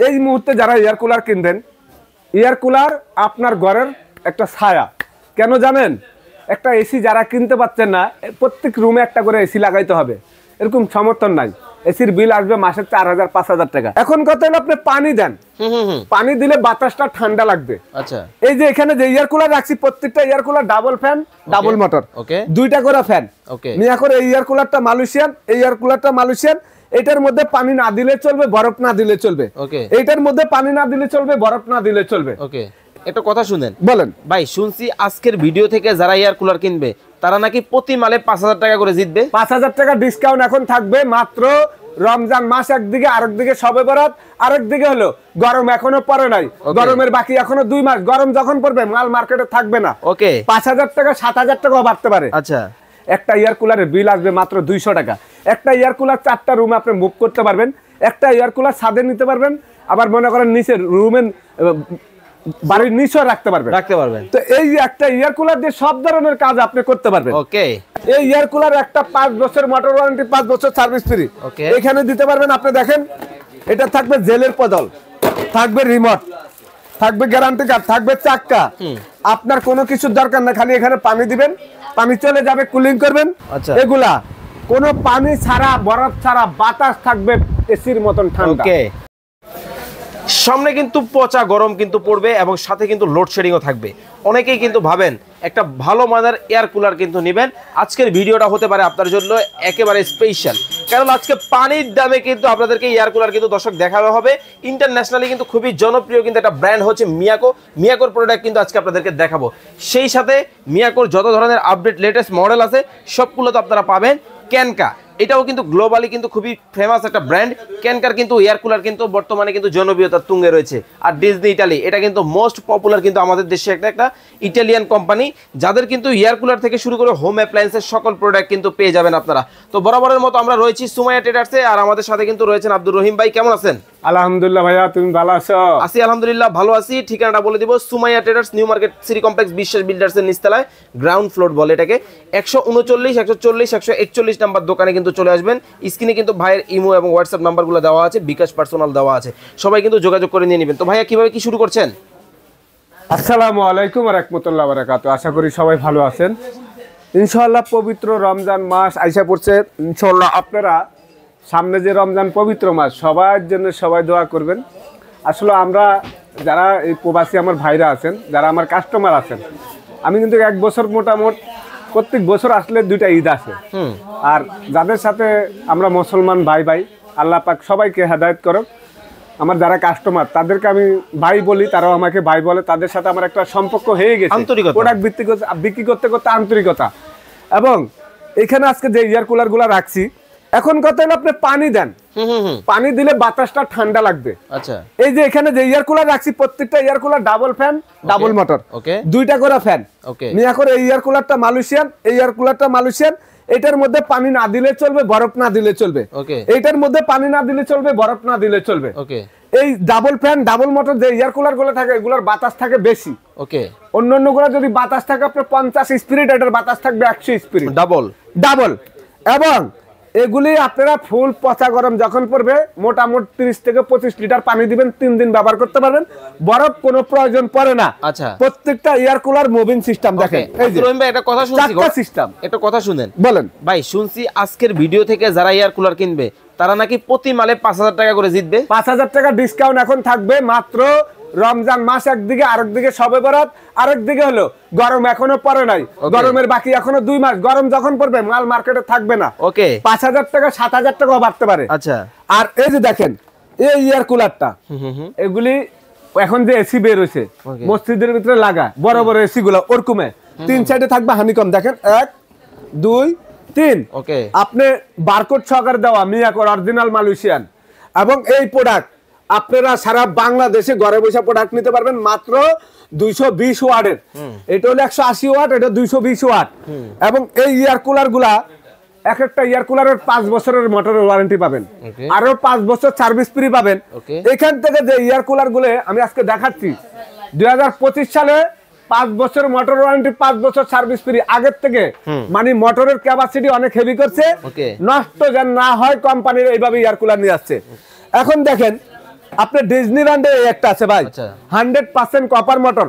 এই মুহূর্তে যারা এয়ার কুলার কিনবেন, এয়ার কুলার আপনার ঘরের একটা ছায়া। কেন জানেন? একটা এসি যারা কিনতে পাচ্ছেন না, প্রত্যেক রুমে একটা করে এসি লাগাইতে হবে, এরকম সমর্থন নাই। এসির বিল আসবে মাসে 4000-5000 টাকা। এখন কথা হলো আপনি পানি দেন, পানি দিলে বাতাসটা ঠান্ডা লাগবে। আচ্ছা, এই যে এখানে যে এয়ার কুলার রাখছি, প্রত্যেকটা air cooler double fan, double motor, দুইটা করে ফ্যান। মিয়া করে এই এয়ার কুলারটা মালয়েশিয়ান, এই এয়ার কুলারটা মালয়েশিয়ান। এটার মধ্যে পানি না দিলে চলবে, বরফ না দিলে চলবে। এইটার মধ্যে পানি না দিলে চলবে, বরফ না দিলে চলবে। একটা কথা শুনেন, বলেন ভাই। শুনছি আজকের ভিডিও থেকে যারা এয়ার কুলার কিনবে তারা নাকি প্রতি মালে 5000 টাকা করে জিতবে। 5000 টাকা ডিসকাউন্ট এখন থাকবে মাত্র। রমজান মাস একদিকে, আরেকদিকে শবে বরাত, আরেকদিকে হলো গরম এখনো পড়ে নাই, গরমের বাকি এখনো 2 মাস। গরম যখন পড়বে মাল মার্কেটে থাকবে না। 5000 টাকা 7000 টাকাও বাড়তে পারে। আচ্ছা, একটা এয়ার কুলারের বিল আসবে মাত্র 200 টাকা। একটা এয়ার কুলার 4টা রুমে আপনি মুভ করতে পারবেন। একটা এয়ার কুলার ছাদে নিতে পারবেন, আবার মনে করেন নিচে রুমে বাড়ির নিচেও রাখতে পারবেন। তো এই একটা এয়ার কুলার দিয়ে সব ধরনের কাজ আপনি করতে পারবেন। এই এয়ার কুলার একটা 5 বছর মোটর ওয়ারেন্টি, 5 বছর সার্ভিস ফ্রি এখানে দিতে পারবেন। আপনি দেখেন, এটা থাকবে জেলের বদল, থাকবে রিমোট, থাকবে গ্যারান্টি কার্ড, থাকবে চাক্কা। আপনার কোনো কিছুর দরকার না, খালি এখানে পানি দিবেন, পানি চলে যাবে, কুলিং করবেন। এগুলা কোনো পানি ছাড়া, বরফ ছাড়া, বাতাস থাকবে এসির মতন ঠান্ডা। সামনে কিন্তু পচা গরম কিন্তু পড়বে এবং সাথে কিন্তু লোডশেডিংও থাকবে। অনেকেই কিন্তু ভাবেন একটা ভালো মানের এয়ার কুলার কিন্তু নেবেন। আজকের ভিডিওটা হতে পারে আপনার জন্য একেবারে স্পেশাল, কারণ আজকে পানির দামে কিন্তু আপনাদেরকে এয়ার কুলার কিন্তু দর্শক দেখানো হবে। ইন্টারন্যাশনালি কিন্তু খুবই জনপ্রিয় কিন্তু একটা ব্র্যান্ড হচ্ছে মিয়াকো। মিয়াকোর প্রোডাক্ট কিন্তু আজকে আপনাদেরকে দেখাবো। সেই সাথে মিয়াকোর যত ধরনের আপডেট লেটেস্ট মডেল আছে সবগুলো তো আপনারা পাবেন। ক্যানকা, এটাও কিন্তু গ্লোবালি কিন্তু খুবই ফেমাস একটা ব্র্যান্ড। ক্যানকার কিন্তু এয়ার কুলার কিন্তু বর্তমানে কিন্তু জনপ্রিয়তার তুঙ্গে রয়েছে। আর ডিজনি ইটালি, এটা কিন্তু মোস্ট পপুলার কিন্তু আমাদের দেশে একটা ইটালিয়ান কোম্পানি, যাদের কিন্তু এয়ার কুলার থেকে শুরু করে হোম অ্যাপ্লায়েন্সের সকল প্রোডাক্ট কিন্তু পেয়ে যাবেন আপনারা। তো বরাবরের মতো আমরা রয়েছি সুমাইয়া ট্রেডার্সে, আর আমাদের সাথে কিন্তু রয়েছেন আব্দুর রহিম ভাই। কেমন আছেন? আলহামদুলিল্লাহ ভাইয়া, তুমি ভালো আছো? আছি আলহামদুলিল্লাহ, ভালো আছি। ঠিকানাটা বলে দিব, Sumaiya traders, new market city complex, বিশ্বাস বিল্ডার্সের নিচতলায়, গ্রাউন্ড ফ্লোর বলে এটাকে। 139, 140, 141 নাম্বার দোকানে কিন্তু চলে আসবেন। স্ক্রিনে কিন্তু ভাইয়ের ইমো এবং হোয়াটসঅ্যাপ নাম্বারগুলো দেওয়া আছে, বিকাশ পার্সোনাল দেওয়া আছে, সবাই কিন্তু যোগাযোগ করে নিয়ে নেবেন। তো ভাইয়া কিভাবে কি শুরু করছেন? আসসালামু আলাইকুম ওয়া রাহমাতুল্লাহি ওয়া বারাকাতুহু। আশা করি সবাই ভালো আছেন। ইনশাআল্লাহ পবিত্র রমজান মাস আইসা পড়ছে। ইনশাআল্লাহ আপনারা সামনে যে রমজান পবিত্র মাস, সবার জন্য সবাই দোয়া করবেন। আসলে আমরা যারা এই প্রবাসী আমার ভাইরা আছেন, যারা আমার কাস্টমার আছেন, আমি কিন্তু 1 বছর মোটামুটি প্রত্যেক বছর আসলে 2টা ঈদ আসে। আর যাদের সাথে আমরা মুসলমান ভাই ভাই, আল্লাহ পাক সবাইকে হেদায়েত করুক। আমার যারা কাস্টমার তাদেরকে আমি ভাই বলি, তারাও আমাকে ভাই বলে। তাদের সাথে আমার একটা সম্পর্ক হয়ে গেছে, প্রোডাক্ট বিক্রি করতে করতে আন্তরিকতা। এবং এখানে আজকে যে এয়ার কুলার গুলা রাখছি, এখন কথা হলো আপনি পানি দেন, পানি দিলে বাতাসটা ঠান্ডা লাগবে। আচ্ছা, এই যে এখানে যে এয়ার কুলার রাখছি, প্রত্যেকটা air cooler double fan, double motor, দুইটা করে ফ্যান। মিয়া করে এই এয়ার কুলারটা মালয়েশিয়ান, এই এয়ার কুলারটা মালয়েশিয়ান। এটার মধ্যে পানি না দিলে চলবে, বরফ না দিলে চলবে। এইটার মধ্যে পানি না দিলে চলবে, বরফ না দিলে চলবে। এই ডাবল ফ্যান, ডাবল মোটর যে এয়ার কুলার গুলো থাকে, এগুলোর বাতাস থাকে বেশি। অন্যান্য গুলো যদি বাতাস থাকে আপনার 50 স্পিরিট, এটার বাতাস থাকবে 100 স্পিরিট, ডাবল ডাবল। এবং এগুলি আপনারা ফুল পচা গরম যখন পড়বে, মোটামুটি 30 থেকে 25 লিটার পানি দিবেন, 3 দিন ব্যবহার করতে পারবেন। বরফ কোনো প্রয়োজন পড়ে না। আচ্ছা, প্রত্যেকটা এয়ার কুলার মুভিং সিস্টেম দেখেন। এই যে রহিম ভাই, একটা কথা শুনছি, সিস্টেম, একটা কথা শুনেন। বলেন ভাই। শুনছি আজকের ভিডিও থেকে যারা এয়ার কুলার কিনবে তারা নাকি প্রতি মালে 5000 টাকা করে জিতবে। 5000 টাকা ডিসকাউন্ট এখন থাকবে মাত্র। রমজান মাস একদিকে, আরেকদিকে শবে বরাত, আরেকদিকে হলো গরম এখনো পড়ে নাই, গরমের বাকি এখনো 2 মাস। গরম যখন পড়বে মাল মার্কেটে থাকবে না। 5000 টাকা 7000 টাকাও বাড়তে পারে। আচ্ছা, আর এই যে দেখেন এই এয়ার কুলারটা, এগুলি এখন যে এসি বের হয়েছে মসজিদের ভিতরে লাগা, বড় বড় এসি গুলো ওরকমে 3 সাইডে থাকবে হানিকম। দেখেন 1 2 3। আপনি বারকোড সহকারে দেওয়া মিয়াকোর অরিজিনাল মালয়েশিয়ান। এবং এই প্রোডাক্ট আপনারা সারা বাংলাদেশে ঘরে বসে প্রোডাক্ট নিতে পারবেন মাত্র 220 ওয়াটের। এটা হলো 180 ওয়াট, এটা 220 ওয়াট। এবং এই এয়ার কুলার গুলা এক একটা এয়ার কুলারের 5 বছরের মোটরের ওয়ারেন্টি পাবেন, আরো 5 বছর সার্ভিস ফ্রি পাবেন। এখান থেকে যে এয়ার কুলার গুলো আমি আজকে দেখাচ্ছি, 2025 সালে 5 বছর মোটর ওয়ারেন্টি, 5 বছর সার্ভিস ফ্রি। আগের থেকে মানে মোটরের ক্যাপাসিটি অনেক হেভি করছে, নষ্ট যেন না হয় কোম্পানির এইভাবে এয়ার কুলার নিয়ে আসছে। এখন দেখেন আপনার ডিজনি ব্র্যান্ডের একটা আছে ভাই, আচ্ছা। 100% কপার মোটর।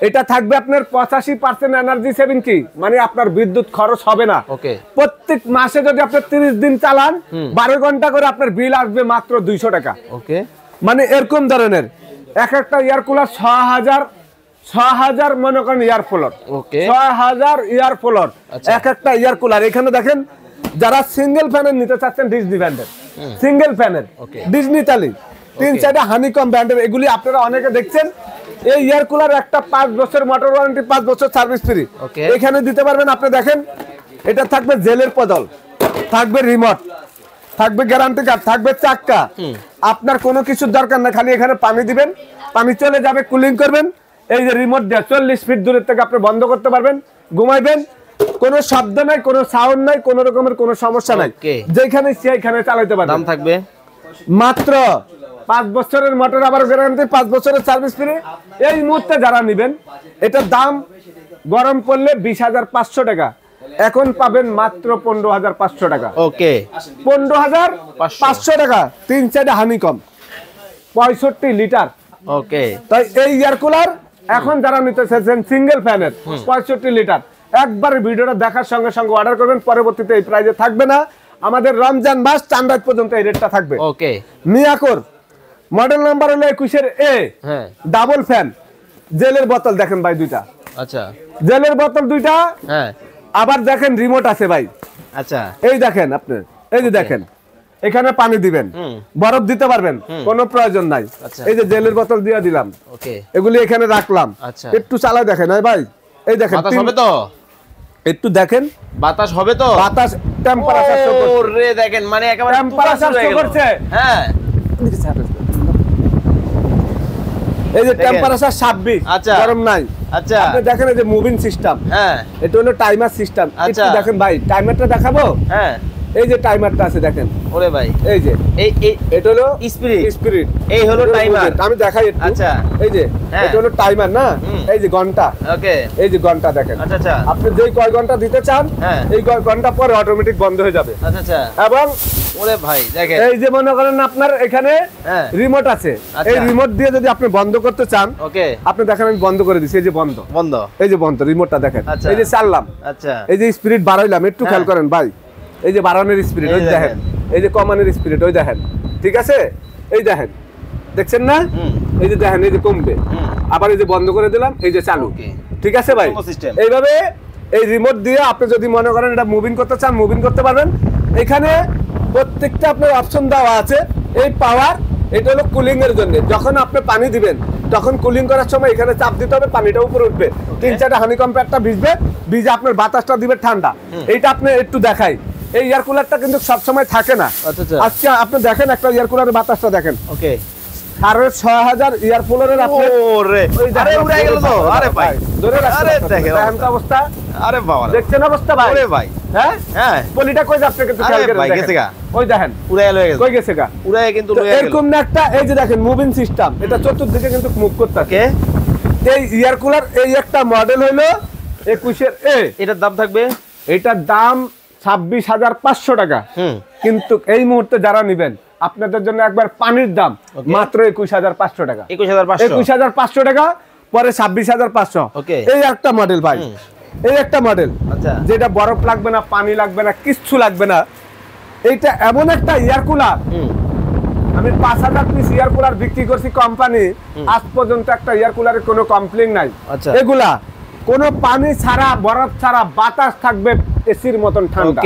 এটা থাকবে আপনার 85% এনার্জি সেভিং, কি মানে আপনার বিদ্যুৎ খরচ হবে না। ওকে। প্রত্যেক মাসে যদি আপনি 30 দিন চালান 12 ঘন্টা করে আপনার বিল আসবে মাত্র 200 টাকা। ওকে। মানে এরকম ধরনের এক একটা এয়ার কুলার 6000 মনে করেন এয়ার কুলার। ওকে। 6000 এয়ার কুলার এক একটা এয়ার কুলার। এখানে দেখেন যারা সিঙ্গেল ফ্যানের নিতে চাচ্ছেন ডিজনি ব্র্যান্ডের, সিঙ্গেল ফ্যানের ডিজনি তালি 3 সাইডে হানিকম ব্র্যান্ডের, এগুলি আপনারা অনেকে দেখছেন। এই এয়ার কুলার একটা 5 বছর মোটর ওয়ারেন্টি, 5 বছর সার্ভিস ফ্রি এখানে দিতে পারবেন। আপনি দেখেন এটা থাকবে জেলের বদল, থাকবে রিমোট, থাকবে গ্যারান্টি কার্ড, থাকবে চাক্কা। আপনার কোনো কিছুর দরকার না, খালি এখানে পানি দিবেন, পানি চলে যাবে, কুলিং করবেন। এই যে রিমোট দিয়ে 40 ফিট দূরের থেকে আপনি বন্ধ করতে পারবেন, ঘুমাইবেন, কোনো শব্দ নাই, কোনো সাউন্ড নাই, কোনো রকমের কোনো সমস্যা নাই, যেখানে সেইখানে চালাতে পারবেন। দাম থাকবে মাত্র 5 বছরের মোটর, আবার গ্যারান্টি, 5 বছরের সার্ভিস ফ্রি। এই মুহূর্তে যারা নেবেন এটার দাম গরম পড়লে 20,500 টাকা, এখন পাবেন মাত্র 15,500 টাকা। ওকে। 15,500 টাকা, 3 সাইডে হানিকম, 65 লিটার। ওকে। তাই এই এয়ার কুলার এখন যারা নিতে চাইছেন সিঙ্গেল ফ্যানের 65 লিটার, একবার ভিডিওটা দেখার সঙ্গে সঙ্গে অর্ডার করবেন, পরবর্তীতে এই প্রাইসে থাকবে না। আমাদের রমজান মাস চাঁদ পর্যন্ত এই রেটটা থাকবে। ওকে। মিয়াকোর মডেল নাম্বার হলো 21 এ, হ্যাঁ, ডাবল ফ্যান, জেলের বোতল দেখেন ভাই দুইটা, আচ্ছা, জেলের বোতল দুইটা। হ্যাঁ, আবার দেখেন রিমোট আছে ভাই, আচ্ছা, এই দেখেন আপনি, এই যে দেখেন এখানে পানি দিবেন, বরফ দিতে পারবেন, কোনো প্রয়োজন নাই। এই যে জেলের বোতল দিয়ে দিলাম, ওকে, এগুলি এখানে রাখলাম। আচ্ছা, একটু চালা দেখেন ভাই, এই দেখেন বাতাস হবে তো, একটু দেখেন বাতাস হবে তো, বাতাস টেম্পারেচার শো করছে, ওরে দেখেন মানে একেবারে টেম্পারেচার শো করছে। হ্যাঁ, এই যে টেম্পারেচার 26, আচ্ছা, গরম নাই। আচ্ছা, আপনি দেখেন এই যে মুভিং সিস্টেম, হ্যাঁ, এটা হলো টাইমার সিস্টেম। একটু দেখেন ভাই, টাইমারটা দেখাবো। হ্যাঁ, এই যে টাইমারটা আছে দেখেন, ওরে ভাই, এই যে এটা হলো স্পিরিট, এই হলো টাইমার। আমি দেখাই একটু। আচ্ছা, এই যে এটা হলো টাইমার না, এই যে ঘন্টা, ওকে, এই যে ঘন্টা দেখেন। আচ্ছা, আচ্ছা, আপনি যেই কয় ঘন্টা দিতে চান এই ঘন্টা পরে অটোমেটিক বন্ধ হয়ে যাবে। আচ্ছা, আচ্ছা, এবং ওরে ভাই দেখেন এই যে মনে করেন আপনার এখানে রিমোট আছে, এই রিমোট দিয়ে যদি আপনি বন্ধ করতে চান, ওকে, আপনি দেখেন আমি বন্ধ করে দিছি, এই যে বন্ধ, এই যে বন্ধ, রিমোটটা দেখেন, এই যে চাললাম, আচ্ছা, এই যে স্পিরিট বাড়াইলাম, একটু খেয়াল করেন ভাই, এই যে বাড়ানোর স্পিরিট ওই দেখেন, এই যে কমানোর স্পিরিট ওই দেখেন, ঠিক আছে, এই দেখেন, দেখছেন না, এই যে দেখেন, এই যে কমবে, আবার এই যে বন্ধ করে দিলাম, এই যে চালু, ঠিক আছে ভাই। এইভাবে এই রিমোট দিয়ে আপনি যদি মনে করেন এটা মুভিং করতে চান, মুভিং করতে পারবেন। এখানে প্রত্যেকটা আপনার অপশন দেওয়া আছে। এই পাওয়ার, এটা হলো কুলিং এর জন্য, যখন আপনি পানি দিবেন তখন কুলিং করার সময় এখানে চাপ দিতে হবে, পানিটা উপরে উঠবে, 3-4টা হানিকম প্যাডটা ভিজবে, ভিজে আপনার বাতাসটা দিবে ঠান্ডা। এইটা আপনি একটু দেখাই, এই এয়ার কুলারটা কিন্তু সব সময় থাকে না। আজকে আপনি দেখেন একটা এয়ার কুলারের বাতাসটা দেখেন, ওকে, আর 6000 এয়ার কুলারের আপনি ওরে আরে উড়ে গেল তো, আরে ভাই ধরে রাখেন, আরে দেখেন তো অবস্থা, আরে বাবা দেখছেন অবস্থা ভাই, ওরে ভাই, হ্যাঁ হ্যাঁ, পলিটা কই যাচ্ছে কিন্তু খেয়াল করে দেখেন, গেছে গা, ওই দেখেন উড়ে গেল, কই গেছে গা, উড়ে কিন্তু লয়ে গেল, এরকম না একটা, এই যে দেখেন মুভিং সিস্টেম, এটা চতুর্দিকে কিন্তু মুভ করতে থাকে। এই এয়ার কুলার এই একটা মডেল হলো 21 এ, এটার দাম থাকবে, এটার দাম 26,500 টাকা। কিন্তু এই মুহূর্তে যারা নেবেন আপনাদের জন্য একবার পানির দাম মাত্র 21,500 টাকা, 21,500 টাকা, পরে 26,500। এই একটা মডেল ভাই, এই একটা মডেল যেটা বরফ লাগবে না, পানি লাগবে না, কিচ্ছু লাগবে না। এইটা এমন একটা এয়ার কুলার, আমি 5,000 পিস এয়ার কুলার বিক্রি করছি কোম্পানি, আজ পর্যন্ত একটা এয়ার কুলারের কোনো কমপ্লেইন নাই। এগুলা কোনো পানি ছাড়া, বরফ ছাড়া, বাতাস থাকবে এসির মতন ঠান্ডা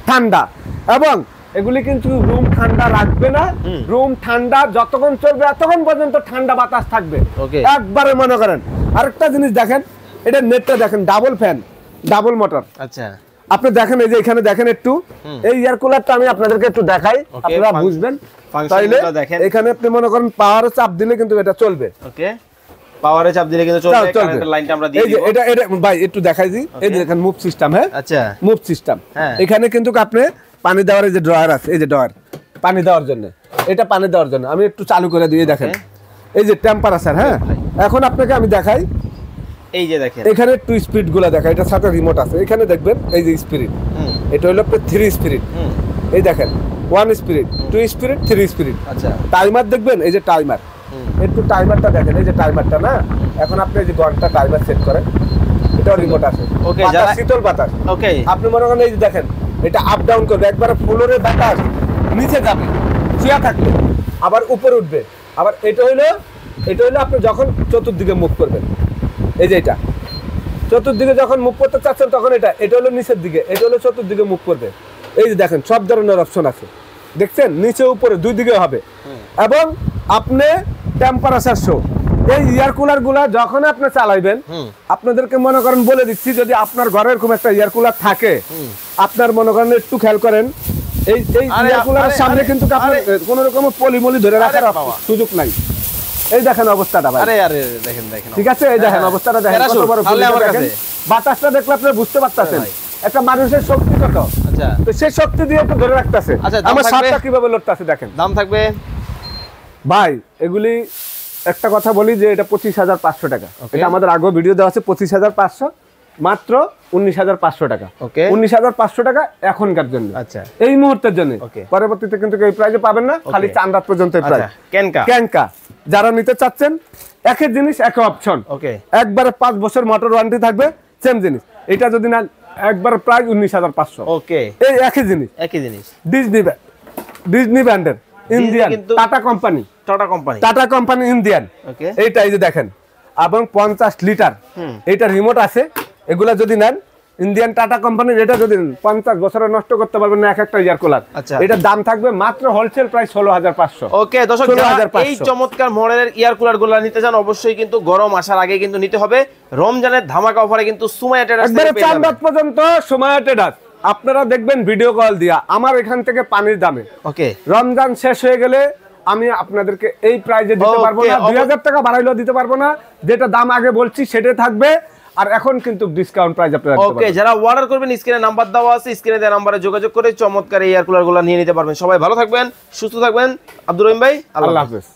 ঠান্ডা, এবং এগুলি কিন্তু রুম ঠান্ডা রাখবে না, রুম ঠান্ডা যতক্ষণ চলবে ততক্ষণ পর্যন্ত ঠান্ডা বাতাস থাকবে একবারে। মনে করেন আরেকটা জিনিস দেখেন, এটা নেটটা দেখেন, ডাবল ফ্যান, ডাবল মোটর। আচ্ছা, আপনি দেখেন এই যে এখানে দেখেন একটু, এই এয়ার কুলারটা আমি আপনাদেরকে একটু দেখাই, আপনারা বুঝবেন। তাইলে এখানে আপনি মনে করেন পাওয়ারে চাপ দিলে কিন্তু এটা চলবে, ওকে, পাওয়ারে চাপ দিলে কিন্তু চলবে, কারেন্টের লাইনটা আমরা দিয়ে দিব। এই যে এটা ভাই একটু দেখাই দিই, এই যে দেখেন মুভ সিস্টেম, হ্যাঁ, আচ্ছা, মুভ সিস্টেম। এখানে কিন্তু আপনি পানি দেওয়ার এই যে ড্রয়ার আছে, এই যে ড্রয়ার পানি দেওয়ার জন্য, এটা পানি দেওয়ার জন্য আমি একটু চালু করে দিয়ে দেখেন, এই যে টেম্পারেচার। হ্যাঁ, এখন আপনাকে আমি দেখাই, এই যে দেখেন এখানে 2 স্পিড গুলা দেখাই, এটার সাথে রিমোট আছে, এখানে দেখবেন এই যে স্পিরিট, এটা হলো 3 স্পিরিট, এই দেখেন 1 স্পিড 2 স্পিড 3 স্পিড। আচ্ছা টাইমার দেখবেন, এই যে টাইমার, একটু টাইমারটা দেখেন, এই যে টাইমারটা না, এখন আপনি এই যে ঘন্টা টাইমার সেট করেন, এটাও রিমোট আছে। ওকে, বাতাস, যারা শীতল বাতাস, ওকে আপনি মনে করেন এই যে দেখেন, এটা আপ ডাউন করবে, একবার ফ্লোরে বাতাস নিচে যাবে শুয়ে থাকলে, আবার উপরে উঠবে। আবার এটা হইলো আপনি যখন চতুর্দিকে মুভ করবেন, এই যে এটা চতুর্দিকে যখন মুভ করতে চাচ্ছেন তখন এটা হলো নিচের দিকে, এটা হলো চতুর্দিকে মুভ করবে। এই যে দেখেন সব ধরনের অপশন আছে, দেখছেন নিচে উপরে দুই দিকে হবে। এবং আপনি টেম্পারেচার শো, এই এয়ার কুলার গুলা যখন আপনি চালাইবেন, আপনাদেরকে মনে করেন বলে দিচ্ছি, যদি আপনার ঘরে এরকম একটা এয়ার কুলার থাকে, আপনার মনে করেন একটু খেয়াল করেন, এই এয়ার কুলারের সামনে কিন্তু আপনার কোনো রকম পলিমলি ধরে রাখার সুযোগ নাই। এই দেখেন অবস্থাটা ভাই, আরে আরে দেখেন দেখেন, ঠিক আছে, এই দেখেন অবস্থাটা দেখেন, কত বড় দেখেন, বাতাসটা দেখলে আপনি বুঝতে পারতেছেন একটা মানুষের শক্তি কত। আচ্ছা তো সেই শক্তি দিয়ে একটু ধরে রাখতেছে। আমার সাতটা কিভাবে লড়তেছে দেখেন। দাম থাকবে ভাই এগুলি একটা কথা বলি যে এটা 25,500 টাকা। এটা আমাদের আগেও ভিডিও দেওয়া আছে, 25,500, মাত্র 19,500 টাকা। ওকে 19,500 টাকা এখনকার জন্য, আচ্ছা এই মুহূর্তের জন্য। পরবর্তীতে কিন্তু এই প্রাইজে পাবেন না, খালি চাঁদাত পর্যন্ত প্রাইস। ক্যানকা যারা নিতে চাচ্ছেন, একই জিনিস একই অপশন, ওকে একবারে 5 বছর মোটর ওয়ারেন্টি থাকবে, সেম জিনিস। এটা যদি না একবার প্রাইস 19,500। ওকে এই একই জিনিস ডিজনি ব্র্যান্ডের ইন্ডিয়ান টাটা কোম্পানি ইন্ডিয়ান। এইটা এই যে দেখেন, এবং 50 লিটার এটা রিমোট আছে। এগুলা যদি নেন ইন্ডিয়ান টাটা কোম্পানির, এটা যদি 50 বছরে নষ্ট করতে পারবেন না একটা ইয়ার কুলার। এটার দাম থাকবে মাত্র হোলসেল প্রাইস 16,500। ওকে দর্শক, এই চমৎকার মডেলের ইয়ার কুলার গুলো নিতে চান, অবশ্যই কিন্তু গরম আসার আগে কিন্তু নিতে হবে। রমজানের ধামাকা অফারে কিন্তু সুমাইয়া ট্রেডার্স একবারে চাঁদাত পর্যন্ত সুমাইয়া ট্রেডার্স আপনারা দেখবেন ভিডিও কল দিয়া আমার এখান থেকে পানির দামে। ওকে রমজান শেষ হয়ে গেলে আমি আপনাদেরকে এই প্রাইজে দিতে পারবো না, 2000 টাকা বাড়াইলেও দিতে পারবো না, যেটা দাম আগে বলছি সেটাই থাকবে। আর এখন কিন্তু ডিসকাউন্ট প্রাইস আপনারা দিতে পারবেন। ওকে, যারা অর্ডার করবেন স্ক্রিনে নাম্বার দেওয়া আছে, স্ক্রিনে দেওয়া নম্বরে যোগাযোগ করে চমৎকার এই এয়ার কুলার গুলো নিয়ে নিতে পারবেন। সবাই ভালো থাকবেন, সুস্থ থাকবেন। আব্দুর রহিম ভাই, আল্লাহ হাফেজ।